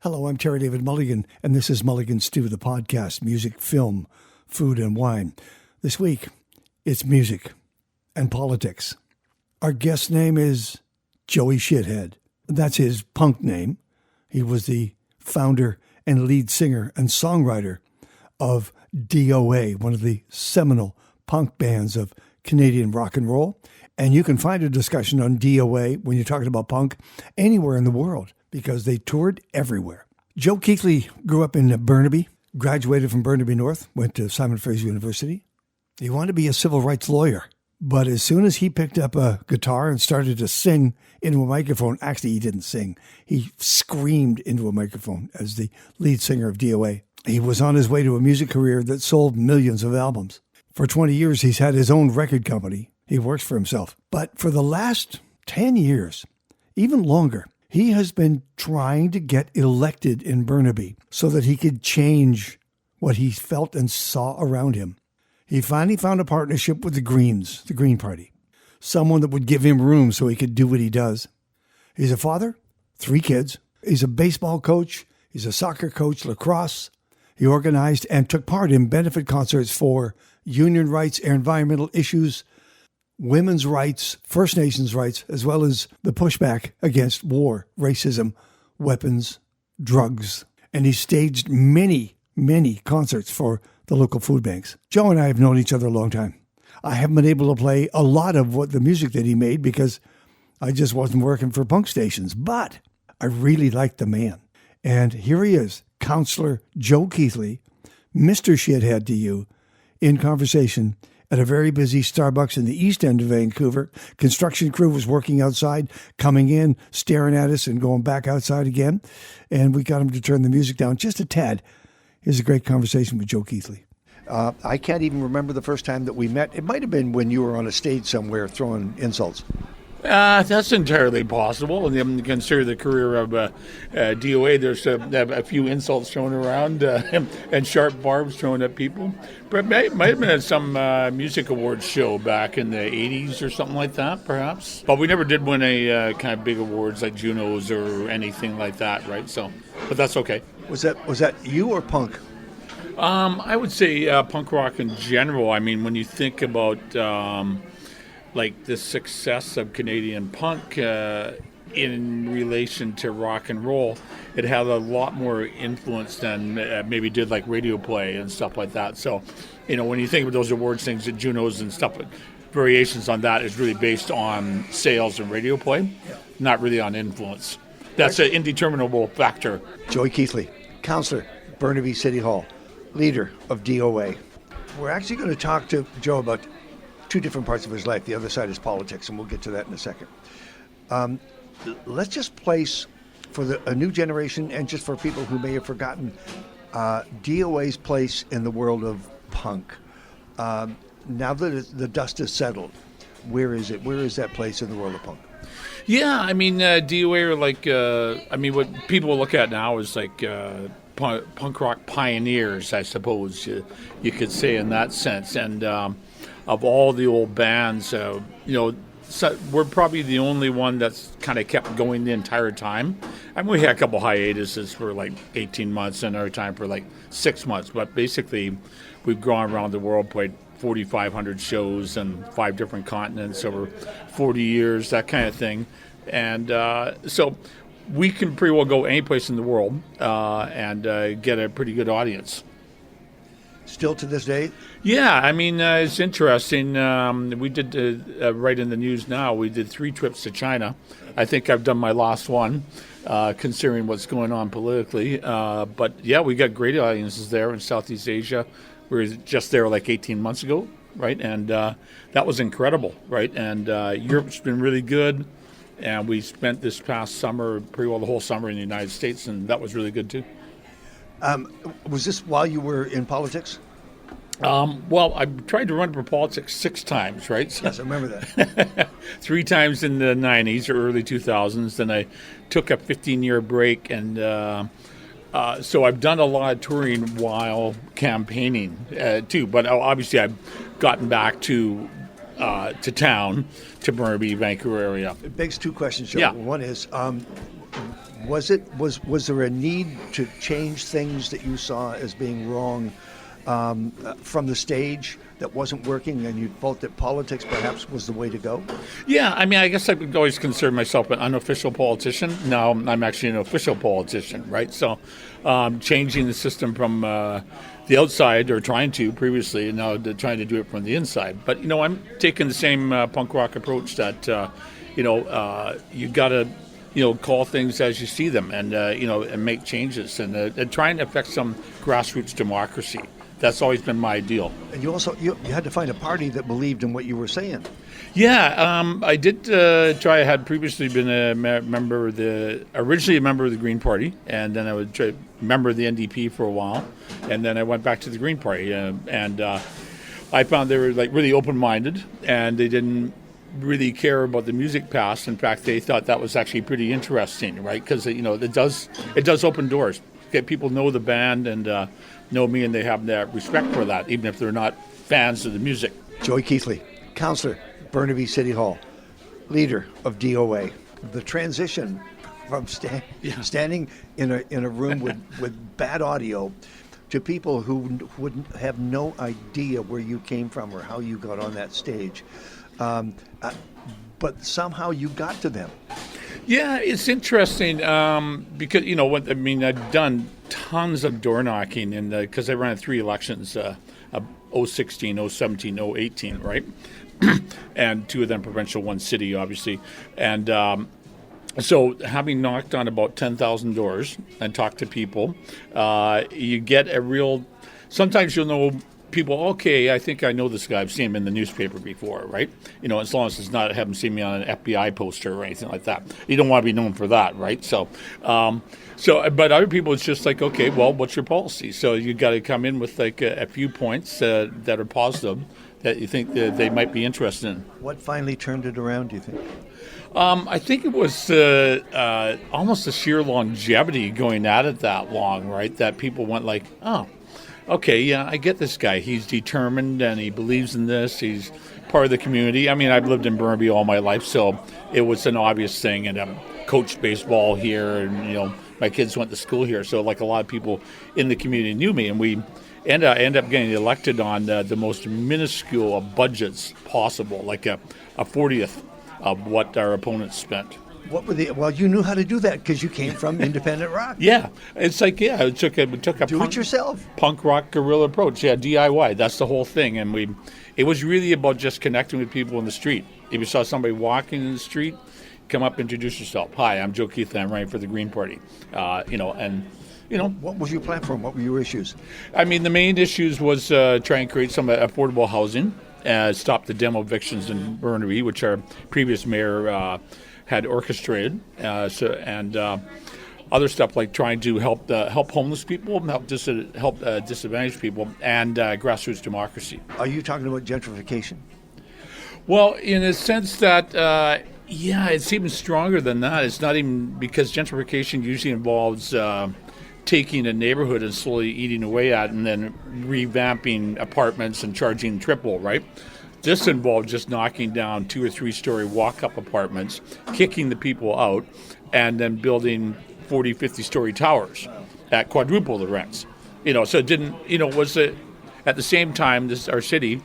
Hello, I'm Terry David Mulligan, and this is Mulligan Stew, the podcast, music, film, food, and wine. This week, it's music and politics. Our guest name is Joey Shithead. That's his punk name. He was the founder and lead singer and songwriter of D.O.A, one of the seminal punk bands of Canadian rock and roll. And you can find a discussion on D.O.A when you're talking about punk anywhere in the world, because they toured everywhere. Joe Keithley grew up in Burnaby, graduated from Burnaby North, went to Simon Fraser University. He wanted to be a civil rights lawyer, but as soon as he picked up a guitar and started to sing into a microphone, actually he didn't sing, he screamed into a microphone as the lead singer of D.O.A. He was on his way to a music career that sold millions of albums. For 20 years, he's had his own record company. He works for himself. But for the last 10 years, even longer, he has been trying to get elected in Burnaby so that he could change what he felt and saw around him. He finally found a partnership with the Greens, the Green Party, someone that would give him room so he could do what he does. He's a father, 3 kids. He's a baseball coach. He's a soccer coach, lacrosse. He organized and took part in benefit concerts for union rights, environmental issues, women's rights, First Nations rights, as well as the pushback against war, racism, weapons, drugs. And he staged many, many concerts for the local food banks. Joe and I have known each other a long time. I haven't been able to play a lot of the music that he made because I just wasn't working for punk stations, but I really liked the man. And here he is, Councilor Joe Keithley, Mr. Shithead to you, in conversation at a very busy Starbucks in the east end of Vancouver. Construction crew was working outside, coming in, staring at us and going back outside again. And we got him to turn the music down just a tad. Here's a great conversation with Joe Keithley. I can't even remember the first time that we met. It might have been when you were on a stage somewhere throwing insults. That's entirely possible. And then consider the career of D.O.A. There's a few insults thrown around and sharp barbs thrown at people. But it might have been at some music awards show back in the 80s or something like that, perhaps. But we never did win a kind of big awards like Junos or anything like that, right? So, but that's okay. Was that you or punk? I would say punk rock in general. I mean, when you think about like the success of Canadian punk in relation to rock and roll, it had a lot more influence than maybe did like radio play and stuff like that. So, you know, when you think of those awards things, the Junos and stuff, variations on that is really based on sales and radio play, not really on influence. That's an indeterminable factor. Joey Keithley, councillor, Burnaby City Hall, leader of D.O.A. We're actually going to talk to Joe about 2 different parts of his life. The other side is politics, and we'll get to that in a second. Let's just place, for a new generation and just for people who may have forgotten, D.O.A.'s place in the world of punk. Now that the dust has settled, where is it? Where is that place in the world of punk? Yeah, I mean, D.O.A. are like, what people look at now is like punk rock pioneers, I suppose you could say in that sense. And of all the old bands, so we're probably the only one that's kind of kept going the entire time. I mean, we had a couple hiatuses for like 18 months and another time for like 6 months. But basically, we've gone around the world, played 4,500 shows on 5 different continents over 40 years, that kind of thing. And so we can pretty well go any place in the world and get a pretty good audience. Still to this day? Yeah, I mean, it's interesting. We did, right in the news now, we did 3 trips to China. I think I've done my last one, considering what's going on politically. But yeah, we got great audiences there in Southeast Asia. We were just there like 18 months ago, right? And that was incredible, right? And Europe's been really good. And we spent this past summer, pretty well the whole summer in the United States, and that was really good too. Was this while you were in politics? Well, I tried to run for politics 6 times, right? So, yes, I remember that. 3 times in the 90s or early 2000s. Then I took a 15-year break, and so I've done a lot of touring while campaigning too. But obviously, I've gotten back to town, to Burnaby, Vancouver area. It begs 2 questions, Joe. Yeah. One is, Was there a need to change things that you saw as being wrong from the stage that wasn't working, and you felt that politics perhaps was the way to go? Yeah, I mean, I guess I would always consider myself an unofficial politician. Now I'm actually an official politician, right? So changing the system from the outside, or trying to previously, and now trying to do it from the inside. But, I'm taking the same punk rock approach that, you got to, call things as you see them, and, and make changes, and trying to affect some grassroots democracy. That's always been my ideal. And you also you had to find a party that believed in what you were saying. Yeah, I did try. I had previously been originally a member of the Green Party, and then I was a member of the NDP for a while, and then I went back to the Green Party, and I found they were really open-minded, and they didn't really care about the music past. In fact, they thought that was actually pretty interesting, right? Because it does open doors. Get people know the band and know me, and they have that respect for that, even if they're not fans of the music. Joey Keithley, councilor, Burnaby City Hall, leader of D.O.A. The transition from standing in a room with bad audio to people who would have no idea where you came from or how you got on that stage. But somehow you got to them. Yeah, it's interesting because, I've done tons of door knocking, and because I ran 3 elections, 016, 017, 018, right? And 2 of them provincial, 1 city, obviously. And so having knocked on about 10,000 doors and talked to people, you get a real, sometimes you'll know people, okay, I think I know this guy. I've seen him in the newspaper before, right? As long as it's not, I haven't seen me on an FBI poster or anything like that. You don't want to be known for that, right? So, but other people, it's just like, okay, well, what's your policy? So you got to come in with a few points that are positive that you think that they might be interested in. What finally turned it around, do you think? I think it was almost the sheer longevity going at it that long, right? That people went like, oh, okay, yeah, I get this guy. He's determined and he believes in this. He's part of the community. I mean, I've lived in Burnaby all my life, so it was an obvious thing. And I coached baseball here, and my kids went to school here. So like a lot of people in the community knew me, and we end up getting elected on the most minuscule of budgets possible, like a 40th of what our opponents spent. What were well, you knew how to do that because you came from independent rock. Yeah, it's like, we took a do-it-yourself punk rock guerrilla approach. Yeah, DIY. That's the whole thing, and it was really about just connecting with people in the street. If you saw somebody walking in the street, come up, introduce yourself. Hi, I'm Joe Keithley. I'm running for the Green Party. What was your platform? What were your issues? I mean, the main issues was try and create some affordable housing, stop the demo evictions in Burnaby, which our previous mayor had orchestrated, and other stuff like trying to help homeless people, help disadvantaged people, and grassroots democracy. Are you talking about gentrification? Well, in a sense that, it's even stronger than that. It's not even, because gentrification usually involves taking a neighborhood and slowly eating away at it, and then revamping apartments and charging triple, right? This involved just knocking down 2 or 3 story walk-up apartments, kicking the people out, and then building 40, 50 story towers at quadruple the rents. So it didn't, at the same time, our city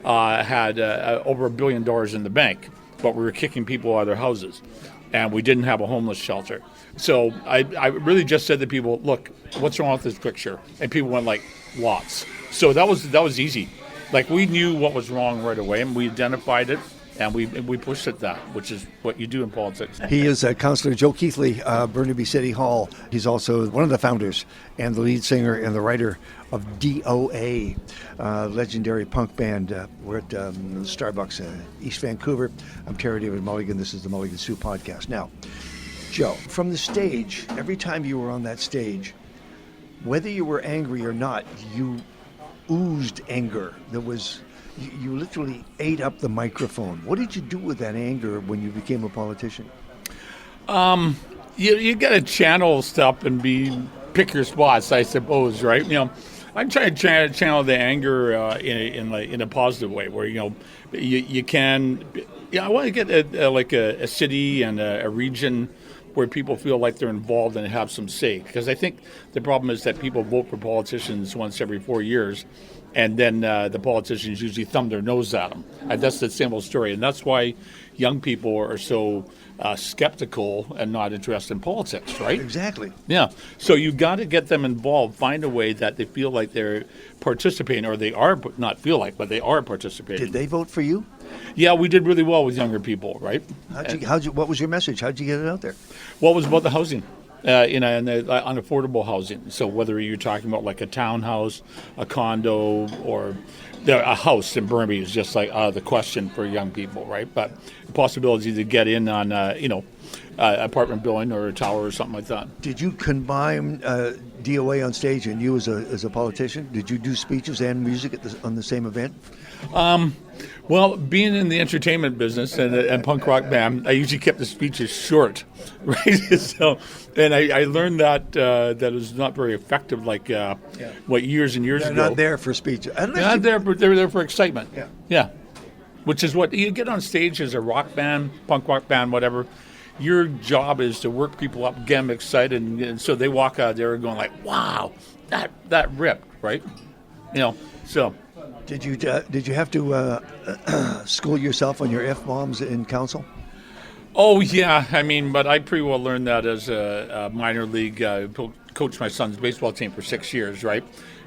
had over $1 billion in the bank, but we were kicking people out of their houses, and we didn't have a homeless shelter. So I really just said to people, look, what's wrong with this picture? And people went like, lots. So that was easy. Like, we knew what was wrong right away, and we identified it, and we pushed at that, which is what you do in politics. He is Councilor Joe Keithley, Burnaby City Hall. He's also one of the founders and the lead singer and the writer of D.O.A, legendary punk band. We're at Starbucks in East Vancouver. I'm Terry David Mulligan. This is the Mulligan Soup Podcast. Now, Joe, from the stage, every time you were on that stage, whether you were angry or not, you oozed anger. You literally ate up the microphone. What did you do with that anger when you became a politician? You got to channel stuff and pick your spots, I suppose, right? I'm trying to channel the anger in a positive way, where you can. I want to get a city and a region where people feel like they're involved and have some say. Because I think the problem is that people vote for politicians once every 4 years, and then the politicians usually thumb their nose at them. And that's the same old story. And that's why young people are so skeptical and not interested in politics, right? Exactly. Yeah. So you've got to get them involved, find a way that they feel like they're participating, or they are, not feel like, but they are participating. Did they vote for you? Yeah, we did really well with younger people, right? What was your message? How'd you get it out there? What was about the housing? On unaffordable housing. So whether you're talking about like a townhouse, a condo, or a house in Burnaby is just like the question for young people, right? But the possibility to get in on, apartment building or a tower or something like that. Did you combine D.O.A. on stage and you as a politician? Did you do speeches and music on the same event? Well, being in the entertainment business and punk rock band, I usually kept the speeches short, right? So, and I learned that it was not very effective. Like years and years They're ago. not there for speeches. They're there for excitement. Yeah. Which is what you get on stage as a rock band, punk rock band, whatever. Your job is to work people up, get them excited, and so they walk out there going like, "Wow, that ripped," right? So. Did you have to school yourself on your F-bombs in council? Oh yeah, but I pretty well learned that as a minor league. Coached my son's baseball team for 6 years, right?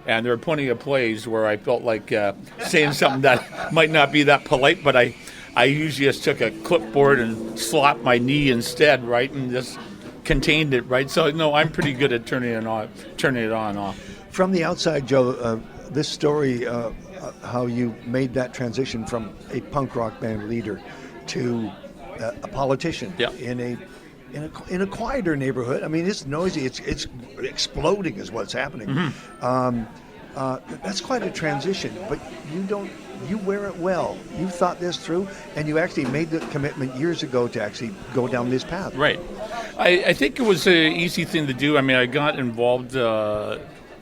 And there were plenty of plays where I felt like saying something that might not be that polite, but I usually just took a clipboard and slapped my knee instead, right, and just contained it, right? So no, I'm pretty good at turning it on and off. From the outside, Joe, this story, how you made that transition from a punk rock band leader to a politician in a quieter neighborhood. It's noisy. It's exploding is what's happening. Mm-hmm. That's quite a transition, but you wear it well. You thought this through, and you actually made the commitment years ago to actually go down this path. Right. I think it was an easy thing to do. I got involved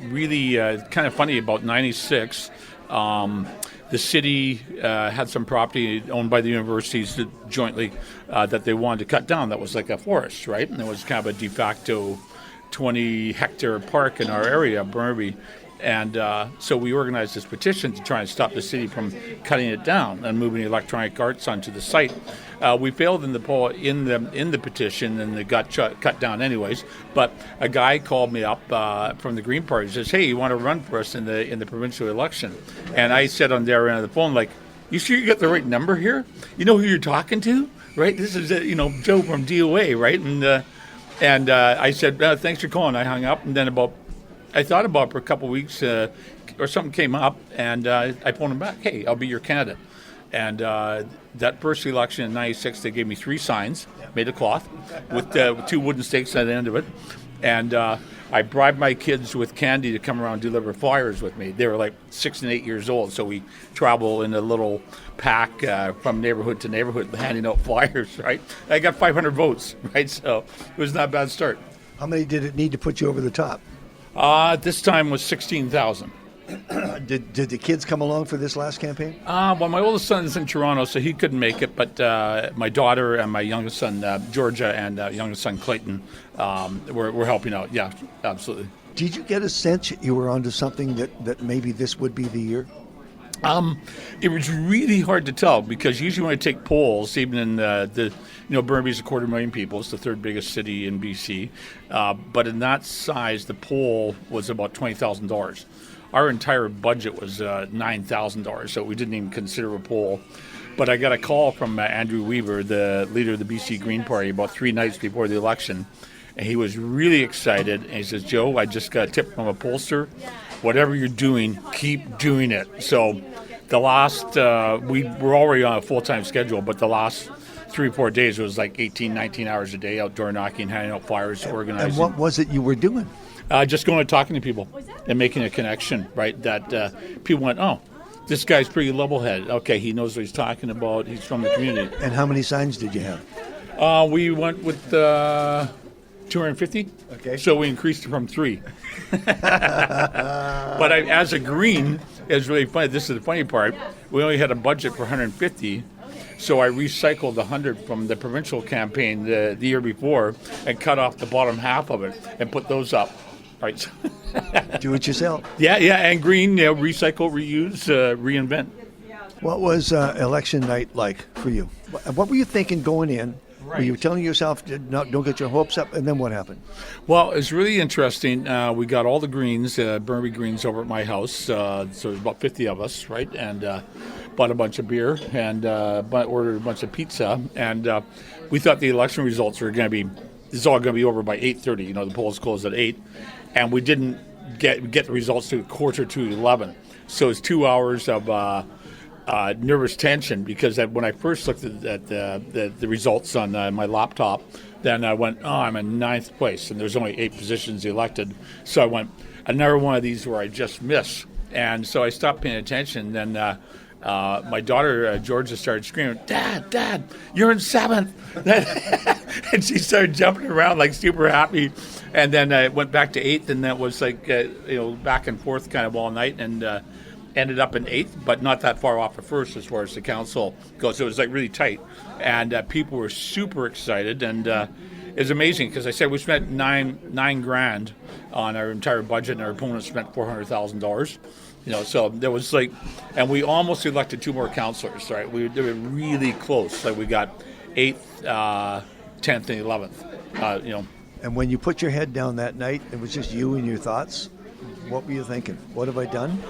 really kind of funny about 96. The city had some property owned by the universities jointly that they wanted to cut down. That was like a forest, right? And it was kind of a de facto 20-hectare park in our area, Burnaby. And so we organized this petition to try and stop the city from cutting it down and moving electronic arts onto the site. We failed in the poll in the petition, and it got cut down anyways. But a guy called me up from the Green Party and says, "Hey, you want to run for us in the provincial election?" And I said on their end of the phone, like, "You sure you got the right number here? You know who you're talking to, right? This is Joe from D.O.A., right?" And I said, "Thanks for calling." I hung up, and then I thought about it for a couple of weeks, or something came up, and I phoned him back. "Hey, I'll be your candidate." And that first election in 96, they gave me 3 signs made of cloth with 2 wooden stakes at the end of it. And I bribed my kids with candy to come around and deliver flyers with me. They were like 6 and 8 years old, so we travel in a little pack from neighborhood to neighborhood handing out flyers, right? I got 500 votes, right? So it was not a bad start. How many did it need to put you over the top? This time was 16,000. Did the kids come along for this last campaign? Well, my oldest son's in Toronto, so he couldn't make it. But my daughter and my youngest son, Georgia, and youngest son, Clayton, were helping out. Yeah, absolutely. Did you get a sense you were onto something that maybe this would be the year? It was really hard to tell because usually when I take polls, even in Burnaby's 250,000 people. It's the 3rd biggest city in BC. But in that size, the poll was about $20,000. Our entire budget was $9,000, so we didn't even consider a poll. But I got a call from Andrew Weaver, the leader of the BC Green Party, about 3 nights before the election. And he was really excited. And he says, "Joe, I just got a tip from a pollster. Whatever you're doing, keep doing it." So the last, we were already on a full-time schedule, but the last 3 or 4 days it was like 18, 19 hours a day, outdoor knocking, handing out flyers, organizing. And what was it you were doing? Just going and talking to people and making a connection, right? That people went, "Oh, this guy's pretty level-headed. Okay, he knows what he's talking about. He's from the community." And how many signs did you have? We went with 250. Okay. So we increased it from 3. But as a green, it's really funny. This is the funny part. We only had a budget for 150. So I recycled 100 from the provincial campaign the year before and cut off the bottom half of it and put those up. Right. Do it yourself. Yeah, and green, recycle, reuse, reinvent. What was election night like for you? What were you thinking going in? Were you telling yourself, don't get your hopes up, and then what happened? Well, it's really interesting. We got all the Greens, Burnaby Greens, over at my house. So there's about 50 of us, right? And bought a bunch of beer and ordered a bunch of pizza. And we thought the election results were going to be, it's all going to be over by 8:30. The polls closed at 8. And we didn't get the results to 11:15. So it's 2 hours of nervous tension, because when I first looked at the results on my laptop, then I went, I'm in 9th place, and there's only 8 positions elected. So I went, another one of these where I just missed. And so I stopped paying attention. Then my daughter, Georgia, started screaming, Dad, you're in 7th. And she started jumping around like super happy. And then I went back to 8th, and that was like, back and forth kind of all night, and ended up in 8th, but not that far off of 1st as far as the council goes. So it was like really tight, and people were super excited, and it was amazing, because I said we spent nine grand on our entire budget, and our opponent spent $400,000. So there was like, and we almost elected 2 more councilors, right? They were really close. Like we got 8th, 10th, and 11th. And when you put your head down that night, it was just you and your thoughts. What were you thinking? What have I done?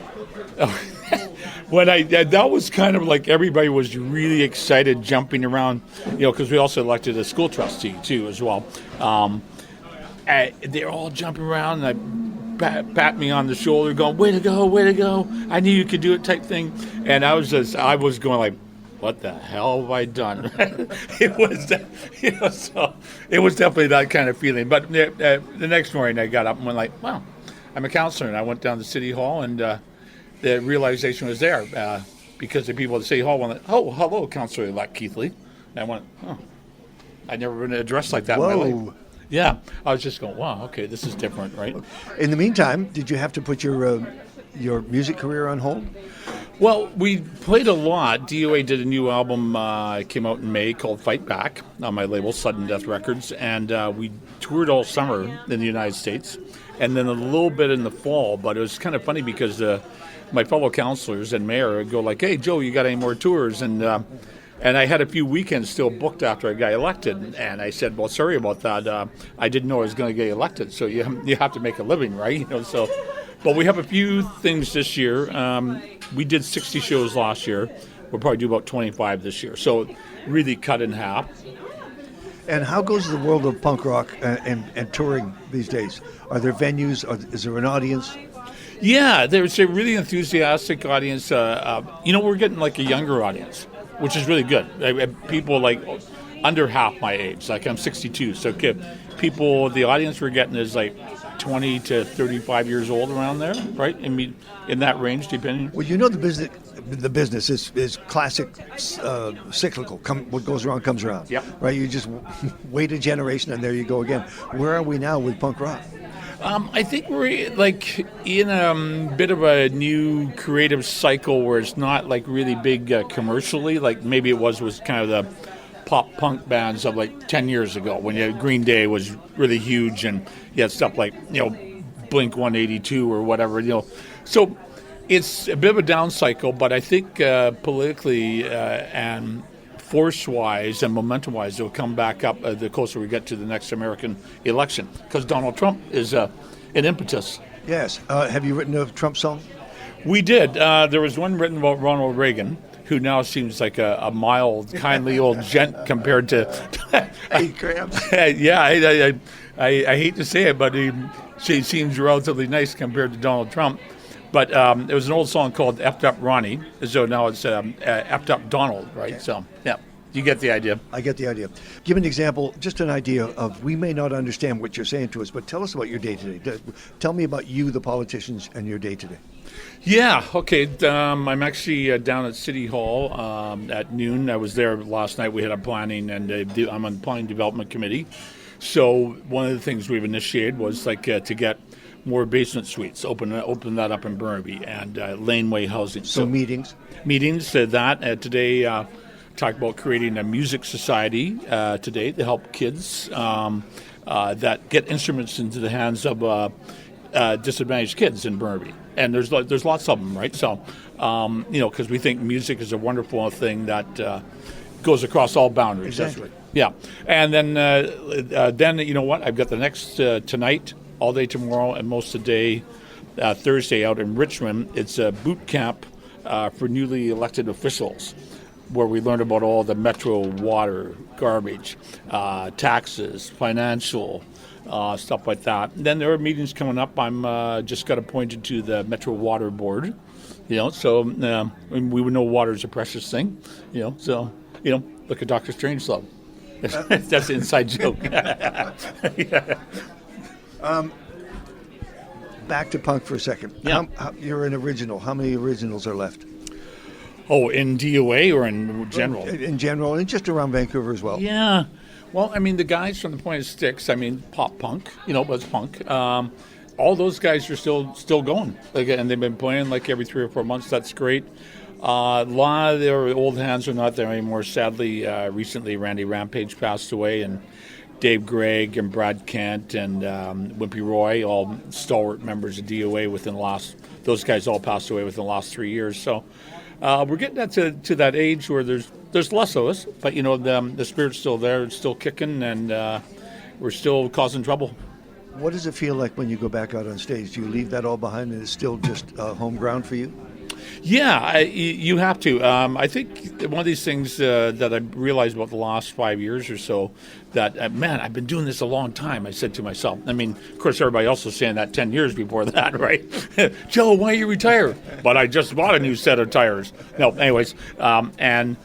That was kind of like everybody was really excited, jumping around, because we also elected a school trustee too as well. They're all jumping around, and pat me on the shoulder, going, "Way to go! I knew you could do it," type thing. And I was going like, what the hell have I done? It was, so it was definitely that kind of feeling. But the next morning I got up and went like, wow, I'm a councilor. And I went down to City Hall, and the realization was there, because the people at City Hall went, oh, hello, Councilor-elect Keithley. And I went, oh, I'd never been addressed like that in my life. Yeah, I was just going, wow, okay, this is different, right? In the meantime, did you have to put your music career on hold? Well, we played a lot. D.O.A. did a new album, came out in May, called Fight Back, on my label, Sudden Death Records, and we toured all summer in the United States, and then a little bit in the fall. But it was kind of funny, because my fellow councilors and mayor would go like, hey, Joe, you got any more tours? And I had a few weekends still booked after I got elected, and I said, well, sorry about that. I didn't know I was going to get elected, so you have to make a living, right? So. But we have a few things this year. We did 60 shows last year. We'll probably do about 25 this year. So really cut in half. And how goes the world of punk rock and touring these days? Are there venues? Is there an audience? Yeah, there's a really enthusiastic audience. We're getting like a younger audience, which is really good. People like under half my age. Like I'm 62. So the audience we're getting is like 20 to 35 years old, around there, right? In that range, depending. Well, the business is classic, cyclical. What goes around comes around. Yep. Right. You just wait a generation, and there you go again. Where are we now with punk rock? I think we're like in a bit of a new creative cycle where it's not like really big commercially, like maybe it was kind of the pop punk bands of like 10 years ago, when Green Day was really huge, and you had stuff like Blink 182 or whatever. So it's a bit of a down cycle, but I think politically and force-wise and momentum-wise, it'll come back up the closer we get to the next American election, because Donald Trump is an impetus. Yes. Have you written a Trump song? We did. There was one written about Ronald Reagan, who now seems like a mild, kindly old gent compared to 8 grams. Yeah, I hate to say it, but she seems relatively nice compared to Donald Trump. But it was an old song called Effed Up Ronnie, so now it's Effed Up Donald, right? Okay. So, yeah, you get the idea. I get the idea. Give an example, just an idea of, we may not understand what you're saying to us, but tell us about your day-to-day. Tell me about you, the politicians, and your day-to-day. Yeah, okay. I'm actually down at City Hall at noon. I was there last night. We had a planning, and I'm on the Planning Development Committee. So one of the things we've initiated was like to get more basement suites, open that up in Burnaby, and laneway housing. So meetings? Meetings, today talk about creating a music society today to help kids that get instruments into the hands of disadvantaged kids in Burnaby. And there's lots of them, right? So, because we think music is a wonderful thing that goes across all boundaries. Exactly. Yeah. And then you know what? I've got the next tonight, all day tomorrow, and most of the day Thursday out in Richmond. It's a boot camp for newly elected officials, where we learn about all the metro water, garbage, taxes, financial, stuff like that. And then there are meetings coming up. I'm just got appointed to the Metro Water Board, so we would know water is a precious thing, so, look at Dr. Strangelove. That's an inside joke. Yeah. Back to punk for a second. Yeah. You're an original. How many originals are left? Oh, in D.O.A. or in general? In general, and just around Vancouver as well. Yeah. Well, I mean, the guys from the Point of Sticks, pop punk, but it's punk. All those guys are still going. And they've been playing every 3 or 4 months. That's great. A lot of their old hands are not there anymore. Sadly, recently Randy Rampage passed away, and Dave Gregg and Brad Kent and Wimpy Roy, all stalwart members of D.O.A. those guys all passed away within the last 3 years. So we're getting to that age where there's less of us, but the spirit's still there, it's still kicking, and we're still causing trouble. What does it feel like when you go back out on stage? Do you leave that all behind and it's still just home ground for you? Yeah, you have to. I think one of these things that I realized about the last 5 years or so, that, man, I've been doing this a long time, I said to myself. I mean, of course, everybody else was saying that 10 years before that, right? Joe, why you retire? But I just bought a new set of tires. No, anyways, and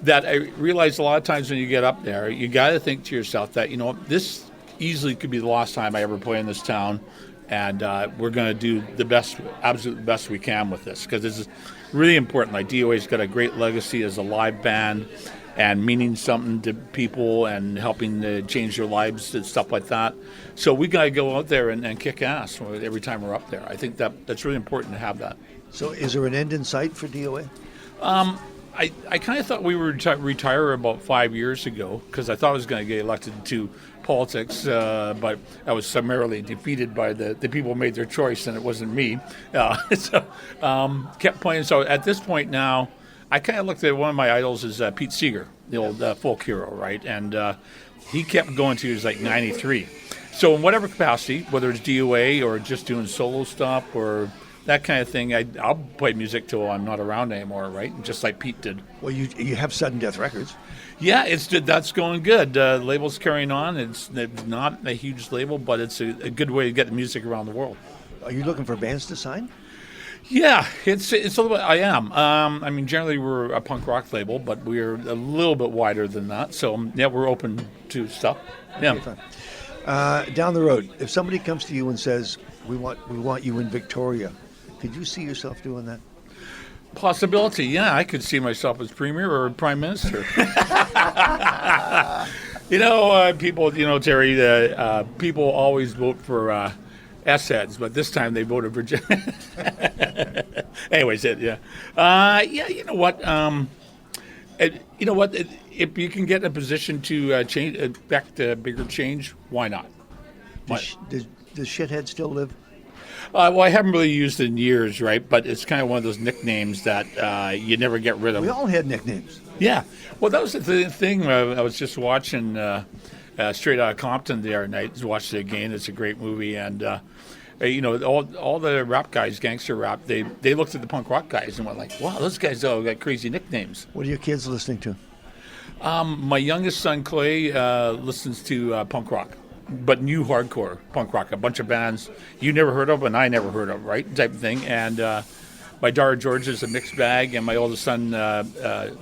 that I realized a lot of times when you get up there, you got to think to yourself that, this easily could be the last time I ever play in this town. And we're going to do the absolute best we can with this, because this is really important. D.O.A.'s got a great legacy as a live band and meaning something to people and helping to change their lives and stuff like that. So we got to go out there and kick ass every time we're up there. I think that's really important to have that. So is there an end in sight for D.O.A.? I kind of thought we would retire about 5 years ago, because I thought I was going to get elected to politics, but I was summarily defeated by the people who made their choice, and it wasn't me. So kept playing. So at this point now, I kind of looked at one of my idols as Pete Seeger, the old folk hero, right? And he kept going till he was 93. So in whatever capacity, whether it's D.O.A. or just doing solo stuff or that kind of thing, I'll play music till I'm not around anymore, right? Just like Pete did. Well, you have Sudden Death Records. Yeah, that's going good. Label's carrying on. It's not a huge label, but it's a good way to get the music around the world. Are you looking for bands to sign? Yeah, it's a little bit. I am. Generally we're a punk rock label, but we're a little bit wider than that. So yeah, we're open to stuff. Yeah. Okay, fine. Down the road, if somebody comes to you and says, "We want you in Victoria," could you see yourself doing that? Possibility, yeah. I could see myself as premier or prime minister. People, Terry, people always vote for S-heads, but this time they voted for... Anyways, yeah. You know what? If you can get in a position to change, affect bigger change, why not? Does Shithead still live? Well, I haven't really used it in years, right? But it's kind of one of those nicknames that you never get rid of. We all had nicknames. Yeah. Well, that was the thing. I was just watching Straight Outta Compton the other night. Watched it again. It's a great movie. And, all the rap guys, gangster rap, they looked at the punk rock guys and went like, wow, those guys all got crazy nicknames. What are your kids listening to? My youngest son, Clay, listens to punk rock. But new hardcore punk rock, a bunch of bands you never heard of and I never heard of, right, type of thing. And my daughter George is a mixed bag, and my oldest son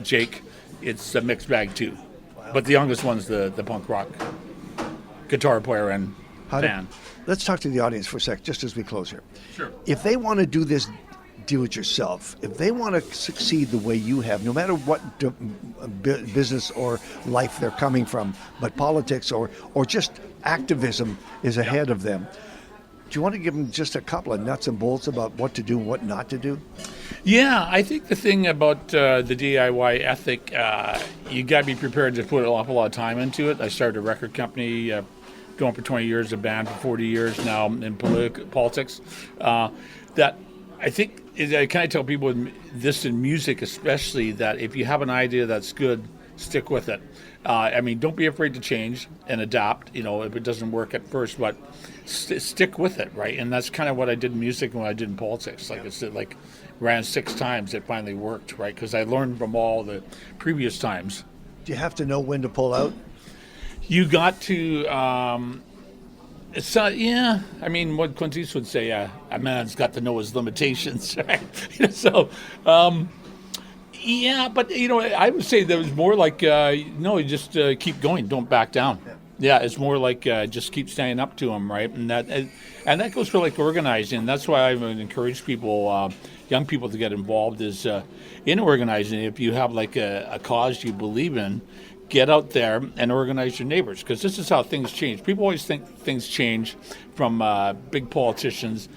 Jake, it's a mixed bag too. Wow. But the youngest one's the punk rock guitar player and band. Let's talk to the audience for a sec, just as we close here. Sure. If they want to do this, do it yourself. If they want to succeed the way you have, no matter what business or life they're coming from, but politics or just activism is ahead of them, do you want to give them just a couple of nuts and bolts about what to do and what not to do? Yeah, I think the thing about the DIY ethic, you got to be prepared to put an awful lot of time into it. I started a record company, going for 20 years, a band for 40 years now in politics. That I think, can I tell people this in music especially, that if you have an idea that's good, stick with it. Don't be afraid to change and adapt, if it doesn't work at first, but stick with it, right? And that's kind of what I did in music and what I did in politics. Like I said, ran 6 times, it finally worked, right? Because I learned from all the previous times. Do you have to know when to pull out? You got to, what Clint Eastwood would say, a man's got to know his limitations, right? I would say there was more like, you just keep going, don't back down. Yeah, it's more like just keep standing up to them, right? And that goes for organizing. That's why I would encourage people, young people, to get involved is in organizing. If you have a cause you believe in, get out there and organize your neighbors, because this is how things change. People always think things change from big politicians,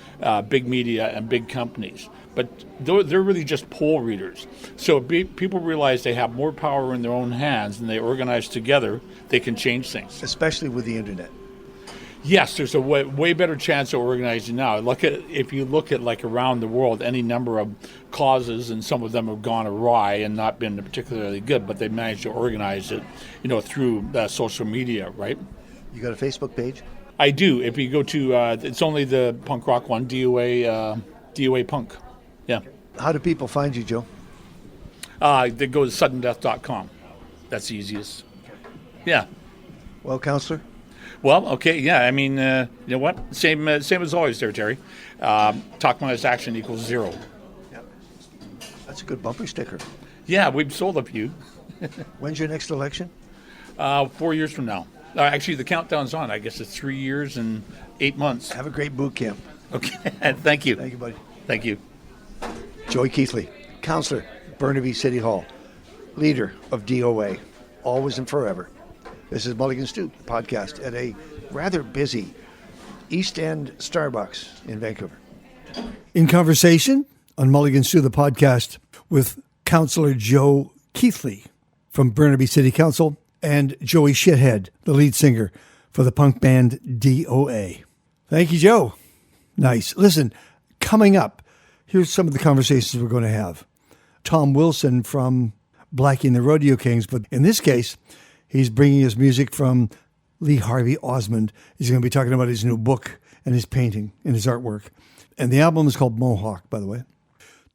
big media, and big companies. But they're really just poll readers. So people realize they have more power in their own hands, and they organize together, they can change things. Especially with the internet. Yes, there's a way better chance of organizing now. If you look at around the world, any number of causes, and some of them have gone awry and not been particularly good, but they managed to organize it, through social media, right? You got a Facebook page? I do. If you go to, it's only the punk rock one, D.O.A. Punk. Yeah. How do people find you, Joe? They go to suddendeath.com. That's the easiest. Yeah. Well, Councillor? Well, okay, yeah. You know what? Same as always there, Terry. Talk minus action equals 0. Yep. That's a good bumper sticker. Yeah, we've sold a few. When's your next election? 4 years from now. Actually, the countdown's on. I guess it's 3 years and 8 months. Have a great boot camp. Okay, thank you. Thank you, buddy. Thank you. Joey Keithley, Councillor, Burnaby City Hall, leader of D.O.A, always and forever. This is Mulligan Stew podcast at a rather busy East End Starbucks in Vancouver. In conversation on Mulligan Stew, the podcast, with Councillor Joe Keithley from Burnaby City Council and Joey Shithead, the lead singer for the punk band D.O.A. Thank you, Joe. Nice. Listen, coming up, here's some of the conversations we're going to have. Tom Wilson from Blackie and the Rodeo Kings, but in this case, he's bringing his music from Lee Harvey Osmond. He's going to be talking about his new book and his painting and his artwork. And the album is called Mohawk, by the way.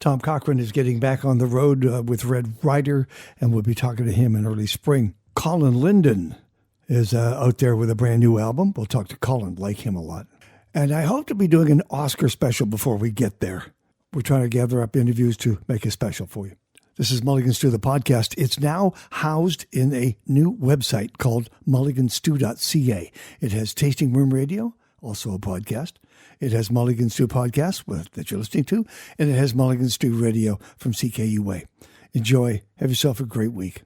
Tom Cochran is getting back on the road with Red Rider, and we'll be talking to him in early spring. Colin Linden is out there with a brand new album. We'll talk to Colin, like him a lot. And I hope to be doing an Oscar special before we get there. We're trying to gather up interviews to make a special for you. This is Mulligan Stew, the podcast. It's now housed in a new website called mulliganstew.ca. It has Tasting Room Radio, also a podcast. It has Mulligan Stew Podcast that you're listening to, and it has Mulligan Stew Radio from CKUA. Enjoy. Have yourself a great week.